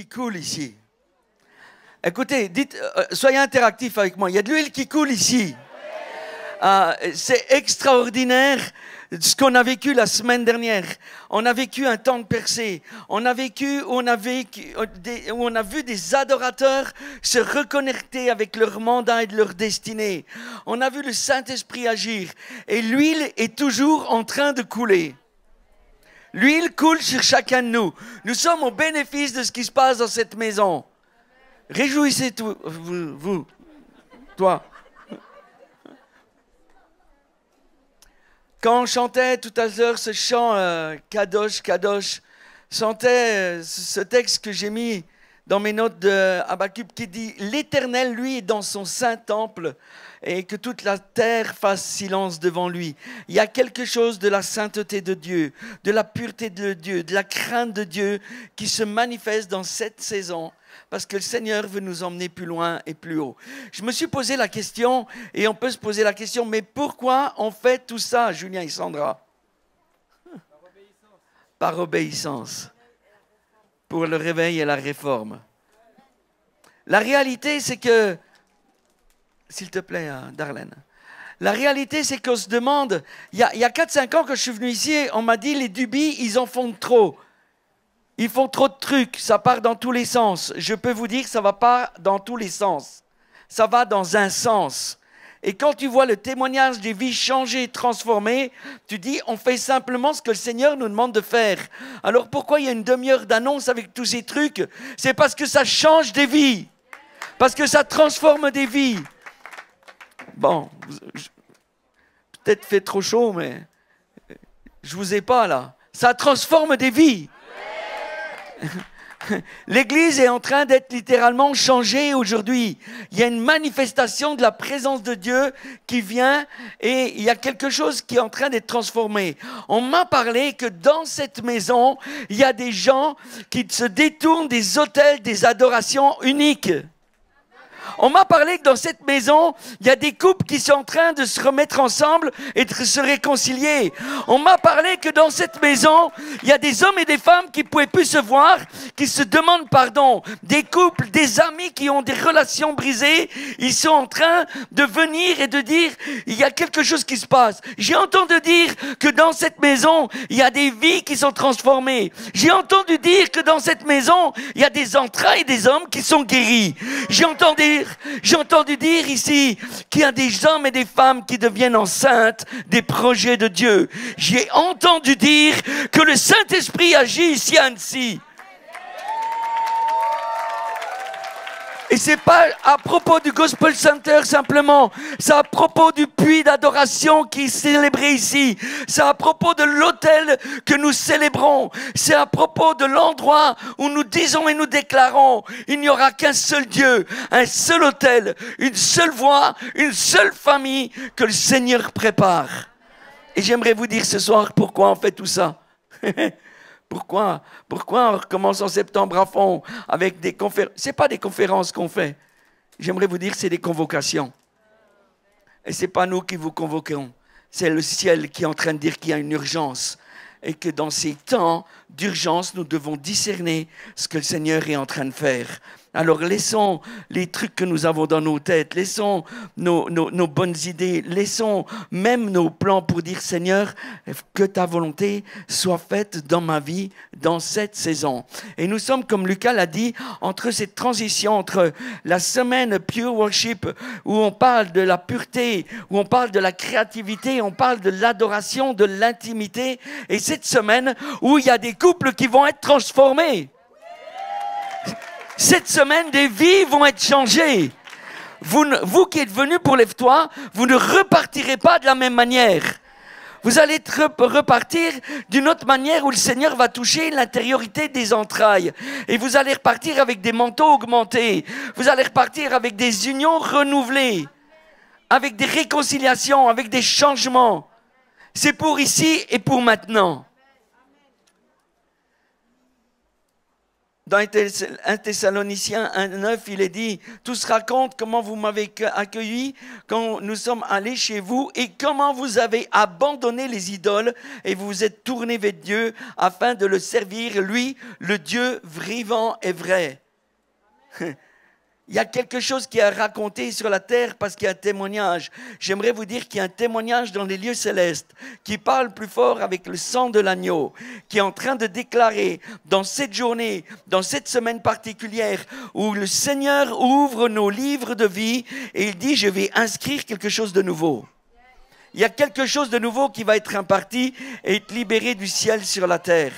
coule ici. Écoutez, dites, soyez interactifs avec moi. Il y a de l'huile qui coule ici. C'est extraordinaire ce qu'on a vécu la semaine dernière. On a vécu un temps de percée. On a vécu où on a vu des adorateurs se reconnecter avec leur mandat et de leur destinée. On a vu le Saint-Esprit agir. Et l'huile est toujours en train de couler. L'huile coule sur chacun de nous. Nous sommes au bénéfice de ce qui se passe dans cette maison. Réjouissez vous, toi. Quand on chantait tout à l'heure ce chant Kadosh, Kadosh, chantait ce texte que j'ai mis dans mes notes de Habakkuk qui dit « L'Éternel, lui, est dans son saint temple et que toute la terre fasse silence devant lui. » Il y a quelque chose de la sainteté de Dieu, de la pureté de Dieu, de la crainte de Dieu qui se manifeste dans cette saison. Parce que le Seigneur veut nous emmener plus loin et plus haut. Je me suis posé la question, et on peut se poser la question, mais pourquoi on fait tout ça, Julien et Sandra? Par obéissance. Pour le réveil et la réforme. La réalité, c'est que, s'il te plaît, Darlene, la réalité, c'est qu'on se demande, il y a 4-5 ans que je suis venu ici, on m'a dit, les dubis, ils en font trop. Ils font trop de trucs, ça part dans tous les sens. Je peux vous dire que ça ne va pas dans tous les sens. Ça va dans un sens. Et quand tu vois le témoignage des vies changées, transformées, tu dis, on fait simplement ce que le Seigneur nous demande de faire. Alors pourquoi il y a une demi-heure d'annonce avec tous ces trucs? C'est parce que ça change des vies. Parce que ça transforme des vies. Bon, peut-être fait trop chaud, mais je vous ai pas là. Ça transforme des vies. L'Église est en train d'être littéralement changée aujourd'hui. Il y a une manifestation de la présence de Dieu qui vient et il y a quelque chose qui est en train d'être transformé. On m'a parlé que dans cette maison, il y a des gens qui se détournent des autels, des adorations uniques. On m'a parlé que dans cette maison, il y a des couples qui sont en train de se remettre ensemble et de se réconcilier. On m'a parlé que dans cette maison, il y a des hommes et des femmes qui ne pouvaient plus se voir, qui se demandent pardon. Des couples, des amis qui ont des relations brisées, ils sont en train de venir et de dire, il y a quelque chose qui se passe. J'ai entendu dire que dans cette maison, il y a des vies qui sont transformées. J'ai entendu dire que dans cette maison, il y a des entrailles des hommes qui sont guéris. J'ai entendu dire ici qu'il y a des hommes et des femmes qui deviennent enceintes des projets de Dieu. J'ai entendu dire que le Saint-Esprit agit ici à Annecy. Et c'est pas à propos du Gospel Center simplement, c'est à propos du puits d'adoration qui est célébré ici. C'est à propos de l'autel que nous célébrons. C'est à propos de l'endroit où nous disons et nous déclarons, il n'y aura qu'un seul Dieu, un seul autel, une seule voix, une seule famille que le Seigneur prépare. Et j'aimerais vous dire ce soir pourquoi on fait tout ça. Pourquoi on recommence en septembre à fond avec des conférences? Ce n'est pas des conférences qu'on fait. J'aimerais vous dire que c'est des convocations. Et ce n'est pas nous qui vous convoquons. C'est le ciel qui est en train de dire qu'il y a une urgence. Et que dans ces temps d'urgence, nous devons discerner ce que le Seigneur est en train de faire. Alors laissons les trucs que nous avons dans nos têtes, laissons nos bonnes idées, laissons même nos plans pour dire Seigneur, que ta volonté soit faite dans ma vie, dans cette saison. Et nous sommes, comme Lucas l'a dit, entre cette transition, entre la semaine Pure Worship, où on parle de la pureté, où on parle de la créativité, on parle de l'adoration, de l'intimité, et cette semaine où il y a des couples qui vont être transformés. Cette semaine, des vies vont être changées. Vous qui êtes venus pour Lève-toi, vous ne repartirez pas de la même manière. Vous allez repartir d'une autre manière où le Seigneur va toucher l'intériorité des entrailles. Et vous allez repartir avec des manteaux augmentés. Vous allez repartir avec des unions renouvelées. Avec des réconciliations, avec des changements. C'est pour ici et pour maintenant. Dans 1 Thessaloniciens 1,9, il est dit, tous racontent comment vous m'avez accueilli quand nous sommes allés chez vous et comment vous avez abandonné les idoles et vous vous êtes tournés vers Dieu afin de le servir, lui, le Dieu vivant et vrai. Il y a quelque chose qui est raconté sur la terre parce qu'il y a un témoignage. J'aimerais vous dire qu'il y a un témoignage dans les lieux célestes qui parle plus fort avec le sang de l'agneau, qui est en train de déclarer dans cette journée, dans cette semaine particulière où le Seigneur ouvre nos livres de vie et il dit « Je vais inscrire quelque chose de nouveau ». Il y a quelque chose de nouveau qui va être imparti et être libéré du ciel sur la terre.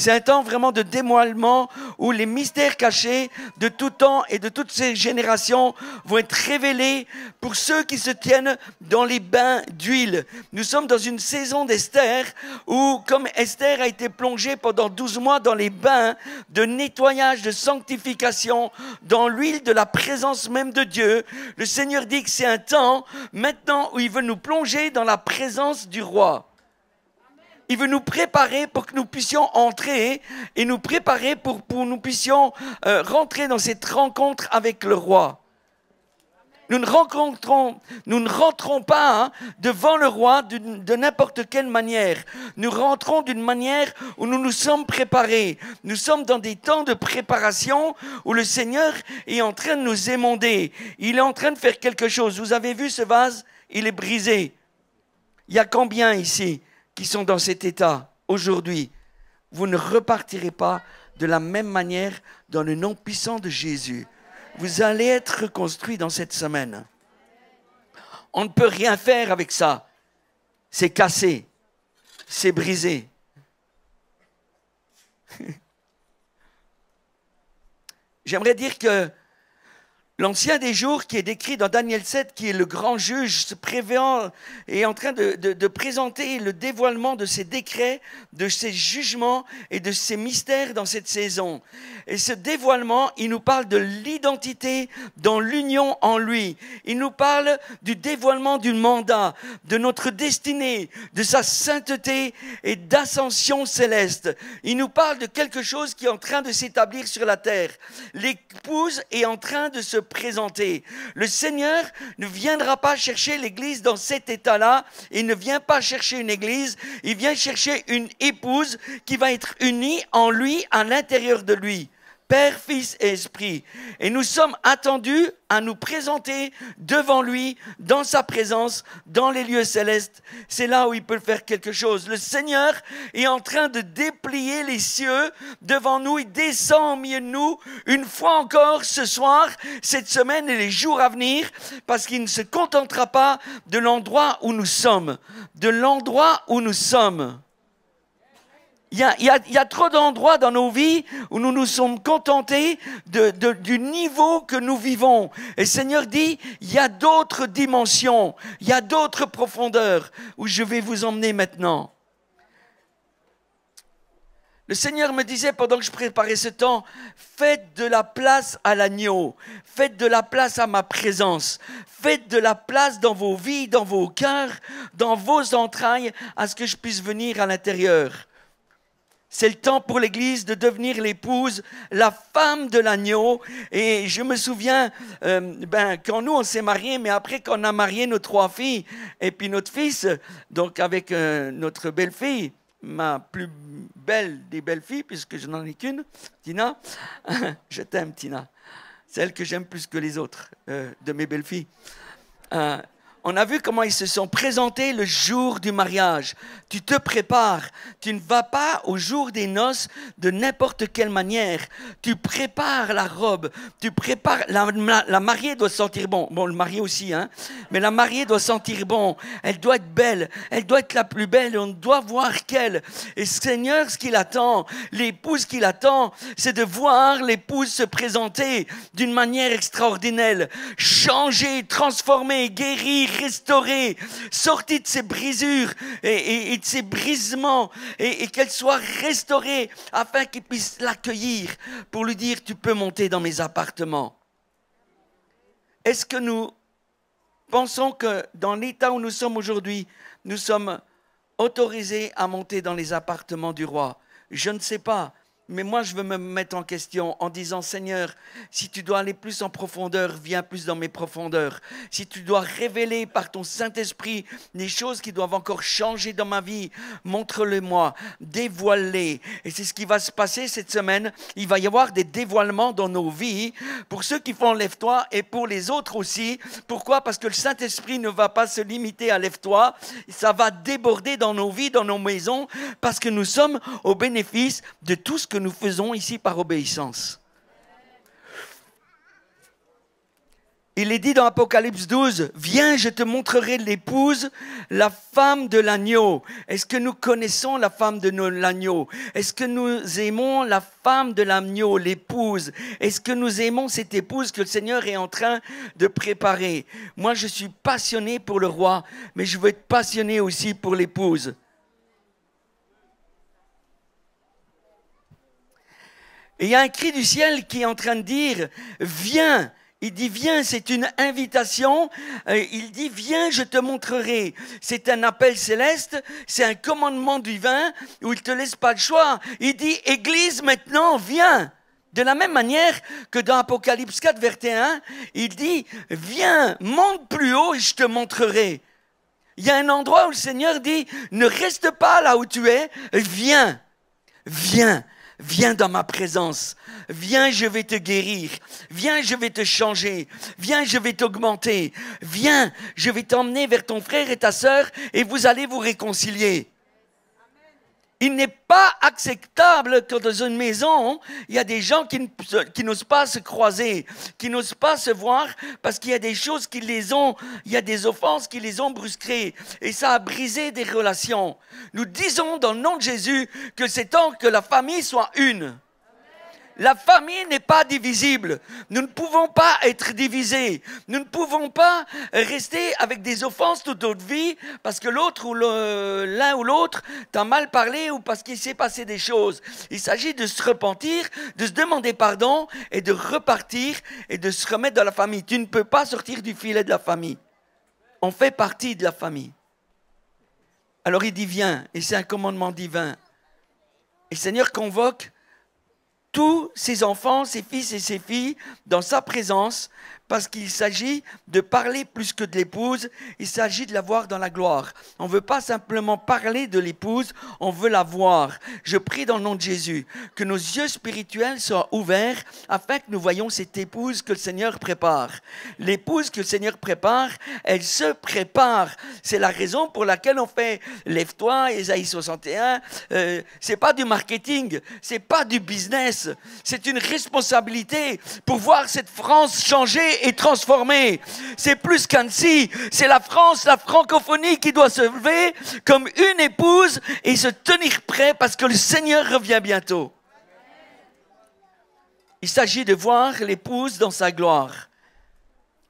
C'est un temps vraiment de dévoilement où les mystères cachés de tout temps et de toutes ces générations vont être révélés pour ceux qui se tiennent dans les bains d'huile. Nous sommes dans une saison d'Esther où, comme Esther a été plongée pendant 12 mois dans les bains de nettoyage, de sanctification, dans l'huile de la présence même de Dieu, le Seigneur dit que c'est un temps maintenant où il veut nous plonger dans la présence du roi. Il veut nous préparer pour que nous puissions entrer et nous préparer pour que nous puissions rentrer dans cette rencontre avec le roi. Nous ne rentrons pas devant le roi de n'importe quelle manière. Nous rentrons d'une manière où nous nous sommes préparés. Nous sommes dans des temps de préparation où le Seigneur est en train de nous émonder. Il est en train de faire quelque chose. Vous avez vu ce vase? Il est brisé. Il y a combien ici qui sont dans cet état aujourd'hui? Vous ne repartirez pas de la même manière dans le nom puissant de Jésus. Vous allez être reconstruits dans cette semaine. On ne peut rien faire avec ça. C'est cassé. C'est brisé. J'aimerais dire que l'Ancien des jours qui est décrit dans Daniel 7, qui est le grand juge, se prévoit et est en train de présenter le dévoilement de ses décrets, de ses jugements et de ses mystères dans cette saison. Et ce dévoilement, il nous parle de l'identité dans l'union en lui. Il nous parle du dévoilement du mandat, de notre destinée, de sa sainteté et d'ascension céleste. Il nous parle de quelque chose qui est en train de s'établir sur la terre. L'épouse est en train de se présenter. Le Seigneur ne viendra pas chercher l'Église dans cet état-là. Il ne vient pas chercher une Église. Il vient chercher une épouse qui va être unie en lui, à l'intérieur de lui. Père, Fils et Esprit. Et nous sommes attendus à nous présenter devant lui, dans sa présence, dans les lieux célestes. C'est là où il peut faire quelque chose. Le Seigneur est en train de déplier les cieux devant nous. Il descend au milieu de nous une fois encore ce soir, cette semaine et les jours à venir, parce qu'il ne se contentera pas de l'endroit où nous sommes. De l'endroit où nous sommes. Il y a trop d'endroits dans nos vies où nous nous sommes contentés du niveau que nous vivons. Et le Seigneur dit, il y a d'autres dimensions, il y a d'autres profondeurs où je vais vous emmener maintenant. Le Seigneur me disait pendant que je préparais ce temps, faites de la place à l'agneau, faites de la place à ma présence, faites de la place dans vos vies, dans vos cœurs, dans vos entrailles, à ce que je puisse venir à l'intérieur. C'est le temps pour l'Église de devenir l'épouse, la femme de l'agneau. Et je me souviens, quand nous on s'est mariés, mais après qu'on a marié nos 3 filles et puis notre fils, donc avec notre belle-fille, ma plus belle des belles-filles, puisque je n'en ai qu'une, Tina. Je t'aime, Tina. C'est elle que j'aime plus que les autres de mes belles-filles. On a vu comment ils se sont présentés le jour du mariage. Tu te prépares. Tu ne vas pas au jour des noces de n'importe quelle manière. Tu prépares la robe. Tu prépares... La mariée doit sentir bon. Bon, le marié aussi, hein. Mais la mariée doit sentir bon. Elle doit être belle. Elle doit être la plus belle. On doit voir qu'elle. Et Seigneur, ce qu'il attend, l'épouse qu'il attend, c'est de voir l'épouse se présenter d'une manière extraordinaire. Changer, transformer, guérir, restaurée, sortie de ses brisures et de ses brisements et qu'elle soit restaurée afin qu'il puisse l'accueillir pour lui dire tu peux monter dans mes appartements. Est-ce que nous pensons que dans l'état où nous sommes aujourd'hui, nous sommes autorisés à monter dans les appartements du roi? Je ne sais pas. Mais moi, je veux me mettre en question en disant, Seigneur, si tu dois aller plus en profondeur, viens plus dans mes profondeurs. Si tu dois révéler par ton Saint-Esprit des choses qui doivent encore changer dans ma vie, montre-le-moi, dévoile-les. Et c'est ce qui va se passer cette semaine. Il va y avoir des dévoilements dans nos vies pour ceux qui font Lève-toi et pour les autres aussi. Pourquoi? Parce que le Saint-Esprit ne va pas se limiter à Lève-toi. Ça va déborder dans nos vies, dans nos maisons, parce que nous sommes au bénéfice de tout ce que nous faisons ici par obéissance. Il est dit dans Apocalypse 12, « Viens, je te montrerai l'épouse, la femme de l'agneau. » Est-ce que nous connaissons la femme de l'agneau? Est-ce que nous aimons la femme de l'agneau, l'épouse? Est-ce que nous aimons cette épouse que le Seigneur est en train de préparer? Moi, je suis passionné pour le roi, mais je veux être passionné aussi pour l'épouse. Et il y a un cri du ciel qui est en train de dire, viens. Il dit, viens, c'est une invitation. Il dit, viens, je te montrerai. C'est un appel céleste, c'est un commandement divin où il ne te laisse pas le choix. Il dit, Église, maintenant, viens. De la même manière que dans Apocalypse 4, verset 1, il dit, viens, monte plus haut et je te montrerai. Il y a un endroit où le Seigneur dit, ne reste pas là où tu es, viens, viens. Viens dans ma présence, viens, je vais te guérir, viens, je vais te changer, viens, je vais t'augmenter, viens, je vais t'emmener vers ton frère et ta sœur et vous allez vous réconcilier. Il n'est pas acceptable que dans une maison, il y a des gens qui n'osent pas se croiser, qui n'osent pas se voir parce qu'il y a des choses qui les ont, il y a des offenses qui les ont brusquées et ça a brisé des relations. Nous disons dans le nom de Jésus que c'est temps que la famille soit une. La famille n'est pas divisible. Nous ne pouvons pas être divisés. Nous ne pouvons pas rester avec des offenses toute notre vie parce que l'autre ou l'un ou l'autre t'a mal parlé ou parce qu'il s'est passé des choses. Il s'agit de se repentir, de se demander pardon et de repartir et de se remettre dans la famille. Tu ne peux pas sortir du filet de la famille. On fait partie de la famille. Alors il dit viens et c'est un commandement divin. Et le Seigneur convoque tous ses enfants, ses fils et ses filles dans sa présence parce qu'il s'agit de parler plus que de l'épouse, il s'agit de la voir dans la gloire. On ne veut pas simplement parler de l'épouse, on veut la voir. Je prie dans le nom de Jésus que nos yeux spirituels soient ouverts afin que nous voyions cette épouse que le Seigneur prépare. L'épouse que le Seigneur prépare, elle se prépare. C'est la raison pour laquelle on fait Lève-toi, Ésaïe 61. C'est pas du marketing, c'est pas du business, c'est une responsabilité pour voir cette France changer et transformée. C'est plus qu'Annecy, c'est la France, la francophonie qui doit se lever comme une épouse et se tenir prêt parce que le Seigneur revient bientôt. Il s'agit de voir l'épouse dans sa gloire.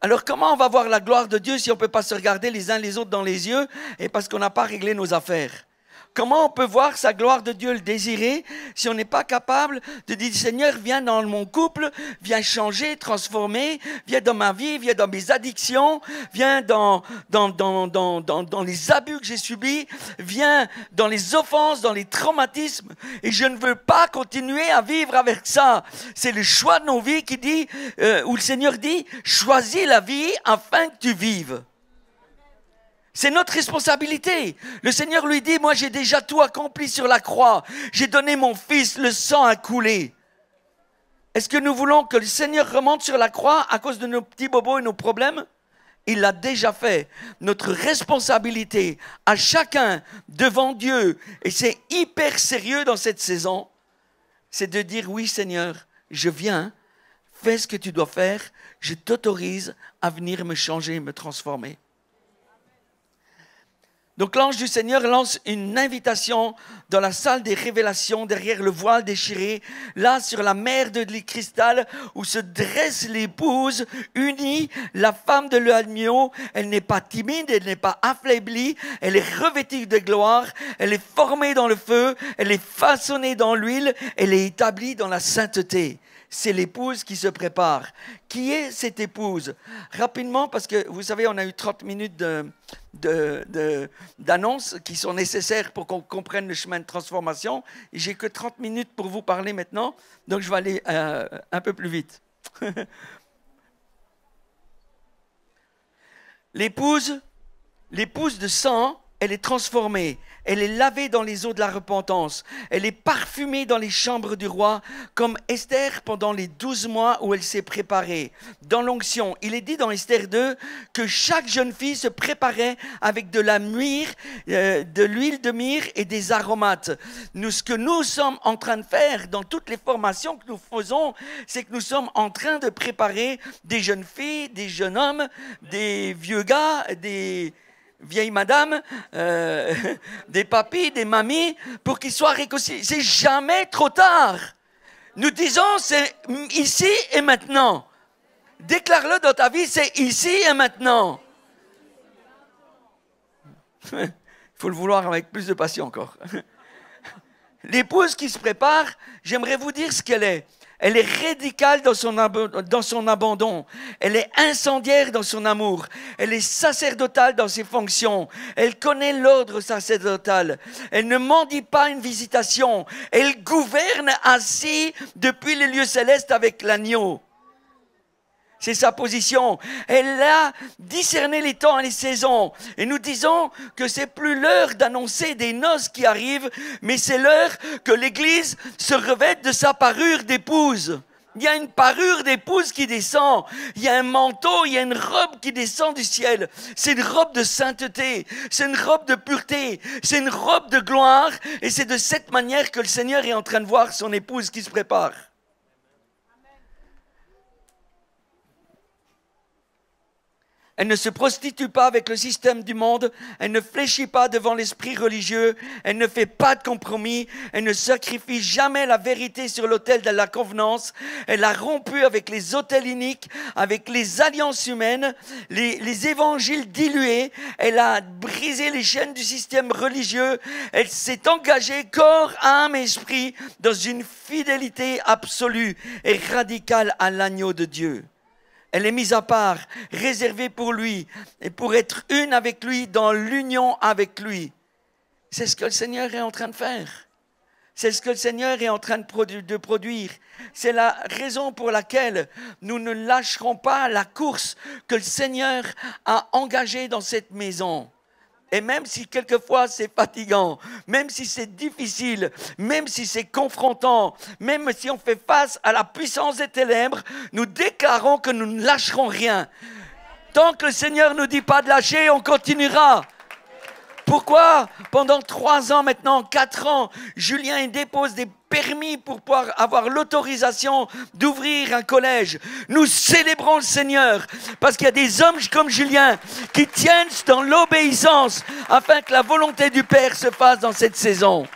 Alors comment on va voir la gloire de Dieu si on ne peut pas se regarder les uns les autres dans les yeux et parce qu'on n'a pas réglé nos affaires? Comment on peut voir sa gloire de Dieu, le désirer, si on n'est pas capable de dire, Seigneur, viens dans mon couple, viens changer, transformer, viens dans ma vie, viens dans mes addictions, viens dans les abus que j'ai subis, viens dans les offenses, dans les traumatismes. Et je ne veux pas continuer à vivre avec ça. C'est le choix de nos vies qui dit, où le Seigneur dit, choisis la vie afin que tu vives. C'est notre responsabilité. Le Seigneur lui dit, moi j'ai déjà tout accompli sur la croix. J'ai donné mon fils, le sang a coulé. Est-ce que nous voulons que le Seigneur remonte sur la croix à cause de nos petits bobos et nos problèmes? Il l'a déjà fait. Notre responsabilité à chacun devant Dieu, et c'est hyper sérieux dans cette saison, c'est de dire, oui Seigneur, je viens, fais ce que tu dois faire, je t'autorise à venir me changer, me transformer. Donc l'ange du Seigneur lance une invitation dans la salle des révélations, derrière le voile déchiré, là sur la mer de cristal où se dresse l'épouse unie, la femme de l'agneau. Elle n'est pas timide, elle n'est pas affaiblie, elle est revêtue de gloire, elle est formée dans le feu, elle est façonnée dans l'huile, elle est établie dans la sainteté. C'est l'épouse qui se prépare. Qui est cette épouse? Rapidement, parce que vous savez, on a eu 30 minutes d'annonces qui sont nécessaires pour qu'on comprenne le chemin de transformation. J'ai que 30 minutes pour vous parler maintenant, donc je vais aller un peu plus vite. L'épouse de sang, elle est transformée. Elle est lavée dans les eaux de la repentance. Elle est parfumée dans les chambres du roi, comme Esther pendant les 12 mois où elle s'est préparée. Dans l'onction, il est dit dans Esther 2 que chaque jeune fille se préparait avec de la myrrhe, de l'huile de myrrhe et des aromates. Ce que nous sommes en train de faire dans toutes les formations que nous faisons, c'est que nous sommes en train de préparer des jeunes filles, des jeunes hommes, des vieux gars, des vieilles madames, des papis, des mamies, pour qu'ils soient réconciliés. C'est jamais trop tard. Nous disons, c'est ici et maintenant. Déclare-le dans ta vie, c'est ici et maintenant. Il faut le vouloir avec plus de passion encore. L'épouse qui se prépare, j'aimerais vous dire ce qu'elle est. Elle est radicale dans son abandon. Elle est incendiaire dans son amour. Elle est sacerdotale dans ses fonctions. Elle connaît l'ordre sacerdotal. Elle ne mendie pas une visitation. Elle gouverne assis depuis les lieux célestes avec l'agneau. C'est sa position. Elle a discerné les temps et les saisons. Et nous disons que c'est plus l'heure d'annoncer des noces qui arrivent, mais c'est l'heure que l'Église se revête de sa parure d'épouse. Il y a une parure d'épouse qui descend. Il y a un manteau, il y a une robe qui descend du ciel. C'est une robe de sainteté. C'est une robe de pureté. C'est une robe de gloire. Et c'est de cette manière que le Seigneur est en train de voir son épouse qui se prépare. Elle ne se prostitue pas avec le système du monde. Elle ne fléchit pas devant l'esprit religieux. Elle ne fait pas de compromis. Elle ne sacrifie jamais la vérité sur l'autel de la convenance. Elle a rompu avec les autels iniques, avec les alliances humaines, les évangiles dilués. Elle a brisé les chaînes du système religieux. Elle s'est engagée corps, âme et esprit dans une fidélité absolue et radicale à l'agneau de Dieu. Elle est mise à part, réservée pour lui et pour être une avec lui dans l'union avec lui. C'est ce que le Seigneur est en train de faire. C'est ce que le Seigneur est en train de produire. C'est la raison pour laquelle nous ne lâcherons pas la course que le Seigneur a engagée dans cette maison. Et même si quelquefois c'est fatigant, même si c'est difficile, même si c'est confrontant, même si on fait face à la puissance des ténèbres, nous déclarons que nous ne lâcherons rien. Tant que le Seigneur ne nous dit pas de lâcher, on continuera. Pourquoi pendant 3 ans maintenant, 4 ans, Julien dépose des permis pour pouvoir avoir l'autorisation d'ouvrir un collège? Nous célébrons le Seigneur parce qu'il y a des hommes comme Julien qui tiennent dans l'obéissance afin que la volonté du Père se fasse dans cette saison.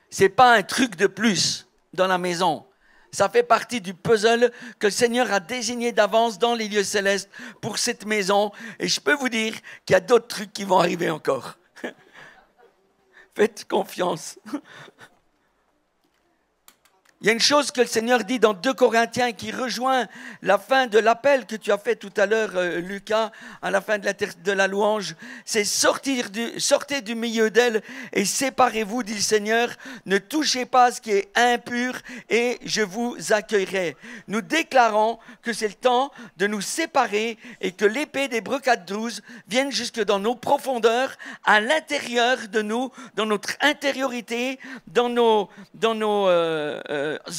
C'est pas un truc de plus dans la maison. Ça fait partie du puzzle que le Seigneur a désigné d'avance dans les lieux célestes pour cette maison. Et je peux vous dire qu'il y a d'autres trucs qui vont arriver encore. Faites confiance. Il y a une chose que le Seigneur dit dans 2 Corinthiens qui rejoint la fin de l'appel que tu as fait tout à l'heure, Lucas, à la fin de la louange. C'est sortez du milieu d'elle et séparez-vous, dit le Seigneur. Ne touchez pas à ce qui est impur et je vous accueillerai. Nous déclarons que c'est le temps de nous séparer et que l'épée des brocades 12 vienne jusque dans nos profondeurs, à l'intérieur de nous, dans notre intériorité, dans nos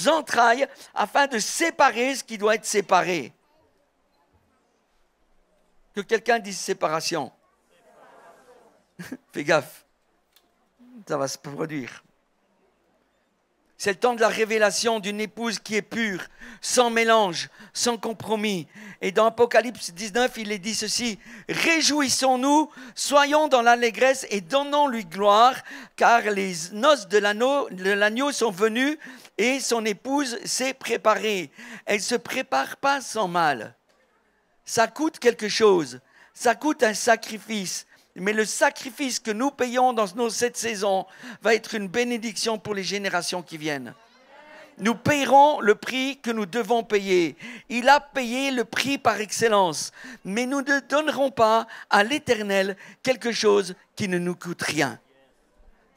entrailles, afin de séparer ce qui doit être séparé. Que quelqu'un dise séparation. Fais gaffe, ça va se produire. C'est le temps de la révélation d'une épouse qui est pure, sans mélange, sans compromis. Et dans Apocalypse 19, il est dit ceci: réjouissons-nous, soyons dans l'allégresse et donnons-lui gloire, car les noces de l'agneau sont venues et son épouse s'est préparée. Elle ne se prépare pas sans mal. Ça coûte quelque chose, ça coûte un sacrifice. Mais le sacrifice que nous payons dans cette saison va être une bénédiction pour les générations qui viennent. Nous payerons le prix que nous devons payer. Il a payé le prix par excellence. Mais nous ne donnerons pas à l'Éternel quelque chose qui ne nous coûte rien.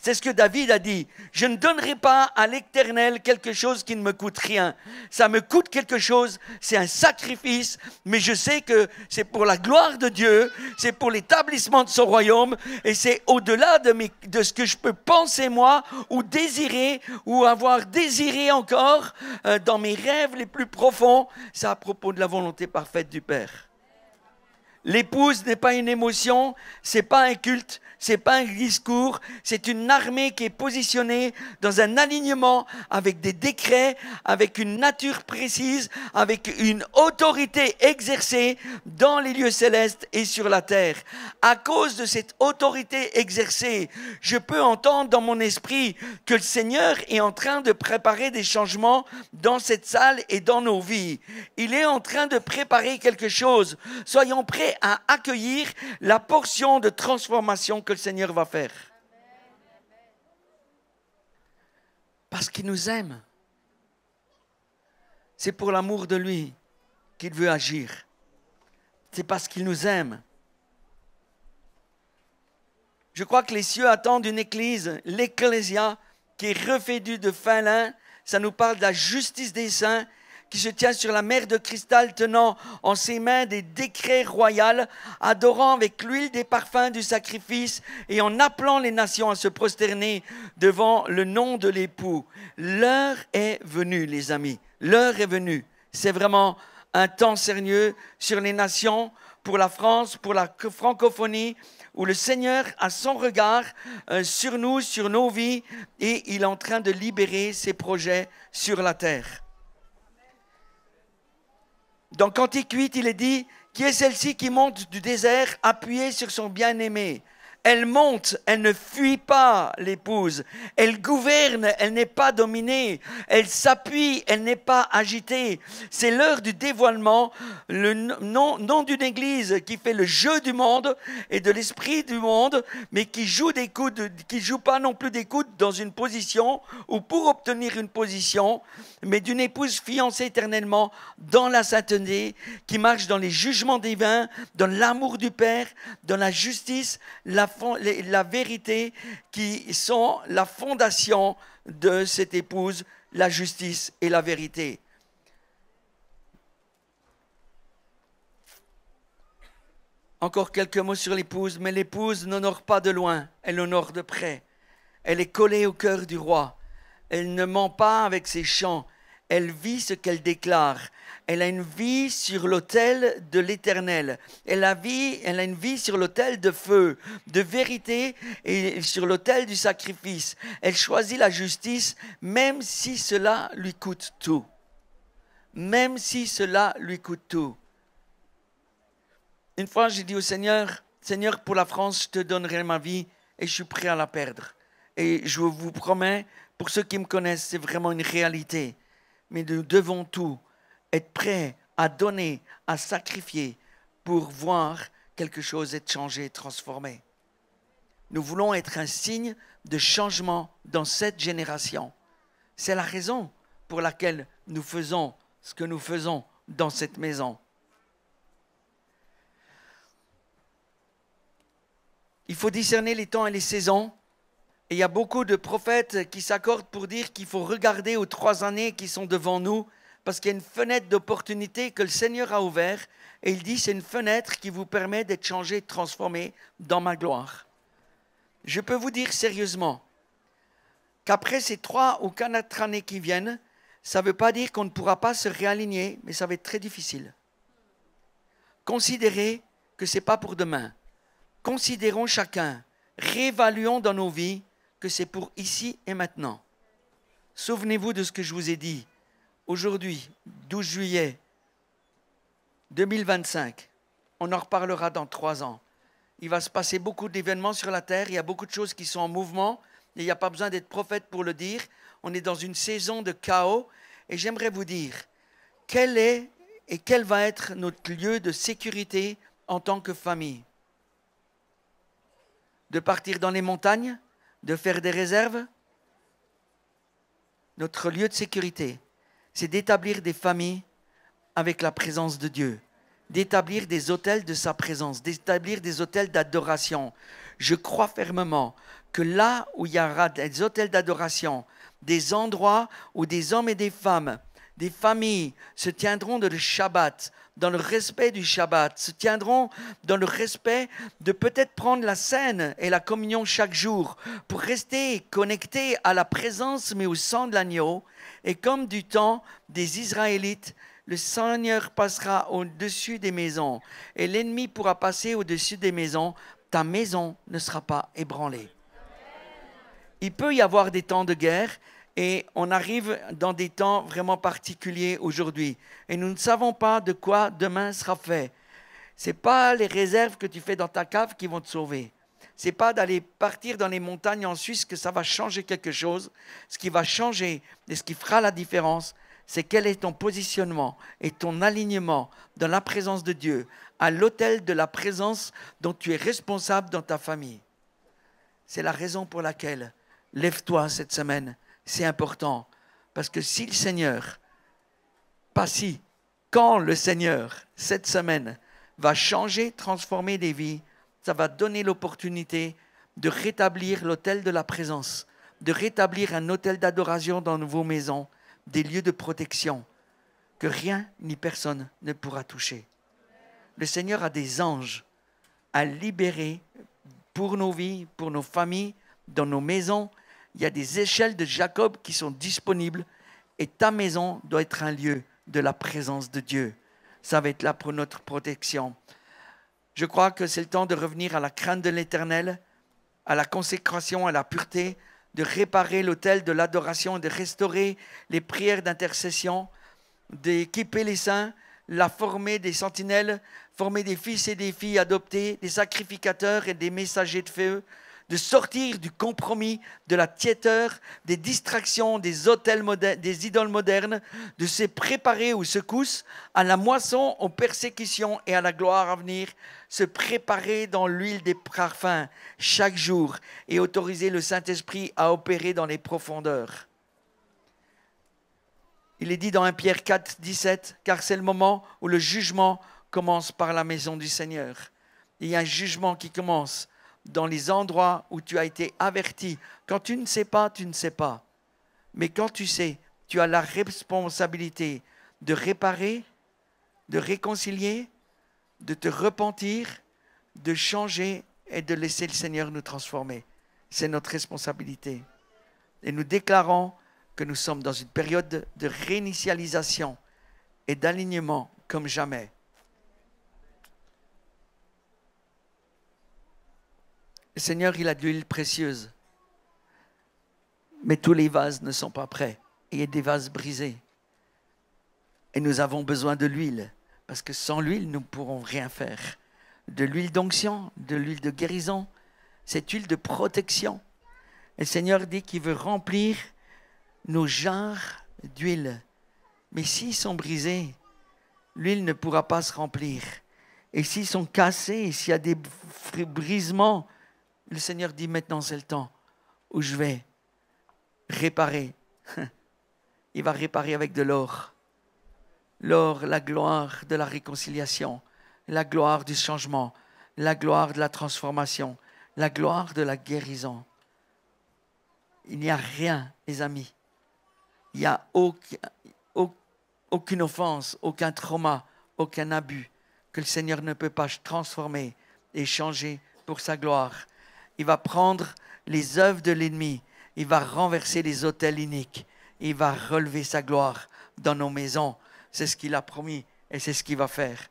C'est ce que David a dit. Je ne donnerai pas à l'Éternel quelque chose qui ne me coûte rien. Ça me coûte quelque chose, c'est un sacrifice, mais je sais que c'est pour la gloire de Dieu, c'est pour l'établissement de son royaume, et c'est au-delà de ce que je peux penser moi, ou désirer, ou avoir désiré encore dans mes rêves les plus profonds. C'est à propos de la volonté parfaite du Père. L'épouse n'est pas une émotion, c'est pas un culte, c'est pas un discours, c'est une armée qui est positionnée dans un alignement avec des décrets, avec une nature précise, avec une autorité exercée dans les lieux célestes et sur la terre. À cause de cette autorité exercée, je peux entendre dans mon esprit que le Seigneur est en train de préparer des changements dans cette salle et dans nos vies. Il est en train de préparer quelque chose. Soyons prêts à accueillir la portion de transformation que le Seigneur va faire. Parce qu'il nous aime. C'est pour l'amour de lui qu'il veut agir. C'est parce qu'il nous aime. Je crois que les cieux attendent une église, l'Ecclésia, qui est revêtue de fin lin. Ça nous parle de la justice des saints, qui se tient sur la mer de cristal, tenant en ses mains des décrets royaux, adorant avec l'huile des parfums du sacrifice et en appelant les nations à se prosterner devant le nom de l'époux. L'heure est venue, les amis. L'heure est venue. C'est vraiment un temps sérieux sur les nations, pour la France, pour la francophonie, où le Seigneur a son regard sur nous, sur nos vies, et il est en train de libérer ses projets sur la terre. Dans Cantique 8, il est dit « Qui est celle-ci qui monte du désert appuyée sur son bien-aimé ?» Elle monte, elle ne fuit pas l'épouse. Elle gouverne, elle n'est pas dominée. Elle s'appuie, elle n'est pas agitée. C'est l'heure du dévoilement, le nom d'une église qui fait le jeu du monde et de l'esprit du monde, mais qui joue pas non plus des coudes dans une position ou pour obtenir une position, mais d'une épouse fiancée éternellement dans la sainteté, qui marche dans les jugements divins, dans l'amour du Père, dans la justice, la vérité, qui sont la fondation de cette épouse, la justice et la vérité. Encore quelques mots sur l'épouse, mais l'épouse n'honore pas de loin, elle honore de près. Elle est collée au cœur du roi. Elle ne ment pas avec ses chants. Elle vit ce qu'elle déclare. Elle a une vie sur l'autel de l'Éternel. Elle a une vie sur l'autel de feu, de vérité et sur l'autel du sacrifice. Elle choisit la justice même si cela lui coûte tout. Même si cela lui coûte tout. Une fois, j'ai dit au Seigneur, « Seigneur, pour la France, je te donnerai ma vie et je suis prêt à la perdre. » Et je vous promets, pour ceux qui me connaissent, c'est vraiment une réalité. Mais nous devons tout être prêts à donner, à sacrifier pour voir quelque chose être changé, transformé. Nous voulons être un signe de changement dans cette génération. C'est la raison pour laquelle nous faisons ce que nous faisons dans cette maison. Il faut discerner les temps et les saisons. Et il y a beaucoup de prophètes qui s'accordent pour dire qu'il faut regarder aux 3 années qui sont devant nous, parce qu'il y a une fenêtre d'opportunité que le Seigneur a ouverte. Et il dit, c'est une fenêtre qui vous permet d'être changé, transformé dans ma gloire. Je peux vous dire sérieusement qu'après ces 3 ou 4 années qui viennent, ça ne veut pas dire qu'on ne pourra pas se réaligner, mais ça va être très difficile. Considérez que ce n'est pas pour demain. Considérons chacun, réévaluons dans nos vies que c'est pour ici et maintenant. Souvenez-vous de ce que je vous ai dit. Aujourd'hui, 12 juillet 2025, on en reparlera dans 3 ans. Il va se passer beaucoup d'événements sur la terre, il y a beaucoup de choses qui sont en mouvement, et il n'y a pas besoin d'être prophète pour le dire. On est dans une saison de chaos, et j'aimerais vous dire, quel est et quel va être notre lieu de sécurité en tant que famille? De partir dans les montagnes? De faire des réserves? notre lieu de sécurité, c'est d'établir des familles avec la présence de Dieu, d'établir des hôtels de sa présence, d'établir des hôtels d'adoration. Je crois fermement que là où il y aura des hôtels d'adoration, des endroits où des hommes et des femmes, des familles se tiendront dans le Shabbat, dans le respect du Shabbat, se tiendront dans le respect de peut-être prendre la scène et la communion chaque jour pour rester connectés à la présence mais au sang de l'agneau. Et comme du temps des Israélites, le Seigneur passera au-dessus des maisons et l'ennemi pourra passer au-dessus des maisons. Ta maison ne sera pas ébranlée. Il peut y avoir des temps de guerre et on arrive dans des temps vraiment particuliers aujourd'hui. Et nous ne savons pas de quoi demain sera fait. Ce n'est pas les réserves que tu fais dans ta cave qui vont te sauver. Ce n'est pas d'aller partir dans les montagnes en Suisse que ça va changer quelque chose. Ce qui va changer et ce qui fera la différence, c'est quel est ton positionnement et ton alignement dans la présence de Dieu, à l'autel de la présence dont tu es responsable dans ta famille. C'est la raison pour laquelle, lève-toi cette semaine, c'est important. Parce que si le Seigneur, pas si, quand le Seigneur, cette semaine, va changer, transformer des vies, ça va donner l'opportunité de rétablir l'autel de la présence, de rétablir un autel d'adoration dans vos maisons, des lieux de protection que rien ni personne ne pourra toucher. Le Seigneur a des anges à libérer pour nos vies, pour nos familles, dans nos maisons. Il y a des échelles de Jacob qui sont disponibles et ta maison doit être un lieu de la présence de Dieu. Ça va être là pour notre protection. Je crois que c'est le temps de revenir à la crainte de l'Éternel, à la consécration, à la pureté, de réparer l'autel de l'adoration, de restaurer les prières d'intercession, d'équiper les saints, la former des sentinelles, former des fils et des filles adoptés, des sacrificateurs et des messagers de feu, de sortir du compromis, de la tiédeur, des distractions, des idoles modernes, de se préparer aux secousses, à la moisson, aux persécutions et à la gloire à venir, se préparer dans l'huile des parfums chaque jour et autoriser le Saint-Esprit à opérer dans les profondeurs. Il est dit dans 1 Pierre 4, 17, car c'est le moment où le jugement commence par la maison du Seigneur. Il y a un jugement qui commence dans les endroits où tu as été averti. Quand tu ne sais pas, tu ne sais pas. Mais quand tu sais, tu as la responsabilité de réparer, de réconcilier, de te repentir, de changer et de laisser le Seigneur nous transformer. C'est notre responsabilité. Et nous déclarons que nous sommes dans une période de réinitialisation et d'alignement comme jamais. Le Seigneur, il a de l'huile précieuse. Mais tous les vases ne sont pas prêts. Il y a des vases brisés. Et nous avons besoin de l'huile. Parce que sans l'huile, nous ne pourrons rien faire. De l'huile d'onction, de l'huile de guérison, cette huile de protection. Et le Seigneur dit qu'il veut remplir nos jarres d'huile. Mais s'ils sont brisés, l'huile ne pourra pas se remplir. Et s'ils sont cassés, s'il y a des brisements, le Seigneur dit maintenant c'est le temps où je vais réparer. Il va réparer avec de l'or. L'or, la gloire de la réconciliation, la gloire du changement, la gloire de la transformation, la gloire de la guérison. Il n'y a rien, les amis. Il n'y a aucune offense, aucun trauma, aucun abus que le Seigneur ne peut pas transformer et changer pour sa gloire. Il va prendre les œuvres de l'ennemi, il va renverser les autels iniques, il va relever sa gloire dans nos maisons. C'est ce qu'il a promis et c'est ce qu'il va faire.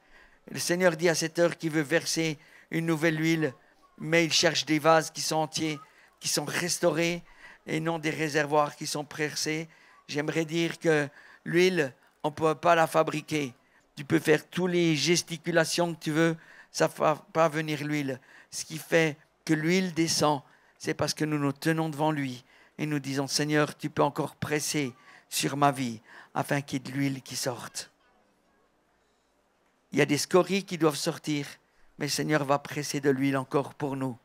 Le Seigneur dit à cette heure qu'il veut verser une nouvelle huile, mais il cherche des vases qui sont entiers, qui sont restaurés et non des réservoirs qui sont percés. J'aimerais dire que l'huile, on ne peut pas la fabriquer. Tu peux faire toutes les gesticulations que tu veux, ça ne va pas venir l'huile. Ce qui fait que l'huile descend, c'est parce que nous nous tenons devant lui et nous disons, Seigneur, tu peux encore presser sur ma vie afin qu'il y ait de l'huile qui sorte. Il y a des scories qui doivent sortir, mais le Seigneur va presser de l'huile encore pour nous.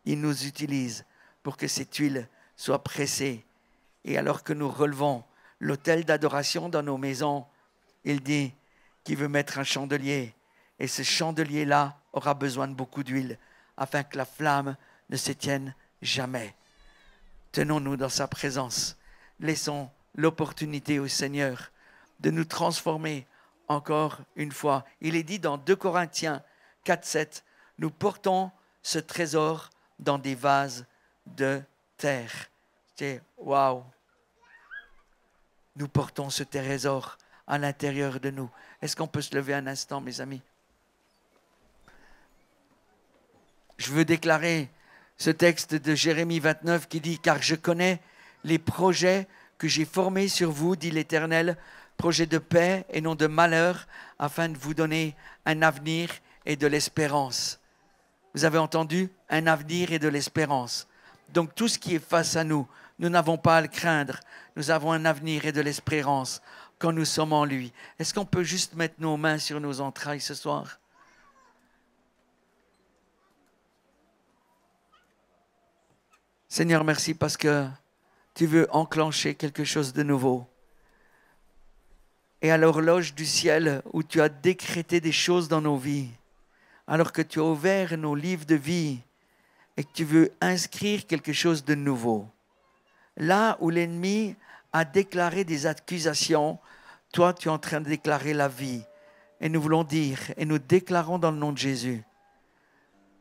Il nous utilise pour que cette huile soit pressée Et alors que nous relevons l'autel d'adoration dans nos maisons, il dit qu'il veut mettre un chandelier. Et ce chandelier-là aura besoin de beaucoup d'huile afin que la flamme ne s'éteigne jamais. Tenons-nous dans sa présence. Laissons l'opportunité au Seigneur de nous transformer encore une fois. Il est dit dans 2 Corinthiens 4:7, nous portons ce trésor dans des vases de terre. C'est waouh! Nous portons ce trésor à l'intérieur de nous. Est-ce qu'on peut se lever un instant, mes amis? Je veux déclarer ce texte de Jérémie 29 qui dit « Car je connais les projets que j'ai formés sur vous, dit l'Éternel, projets de paix et non de malheur, afin de vous donner un avenir et de l'espérance. » Vous avez entendu? Un avenir et de l'espérance. Donc tout ce qui est face à nous, nous n'avons pas à le craindre. Nous avons un avenir et de l'espérance quand nous sommes en lui. Est-ce qu'on peut juste mettre nos mains sur nos entrailles ce soir? Seigneur, merci parce que tu veux enclencher quelque chose de nouveau. Et à l'horloge du ciel où tu as décrété des choses dans nos vies, alors que tu as ouvert nos livres de vie et que tu veux inscrire quelque chose de nouveau. Là où l'ennemi a déclaré des accusations, toi tu es en train de déclarer la vie. Et nous voulons dire, et nous déclarons dans le nom de Jésus,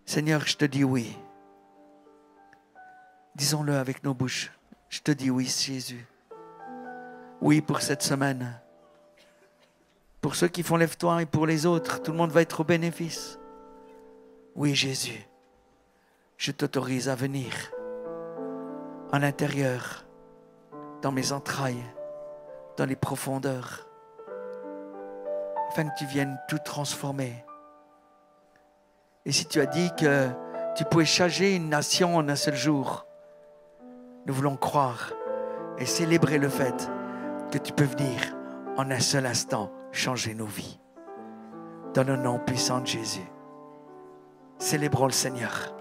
Seigneur, je te dis oui. Disons-le avec nos bouches. Je te dis oui, Jésus. Oui pour cette semaine. Pour ceux qui font lève-toi et pour les autres, tout le monde va être au bénéfice. Oui, Jésus, je t'autorise à venir à l'intérieur, dans mes entrailles, dans les profondeurs, afin que tu viennes tout transformer. Et si tu as dit que tu pouvais changer une nation en un seul jour, nous voulons croire et célébrer le fait que tu peux venir en un seul instant changer nos vies. Dans le nom puissant de Jésus. Célébrons le Seigneur.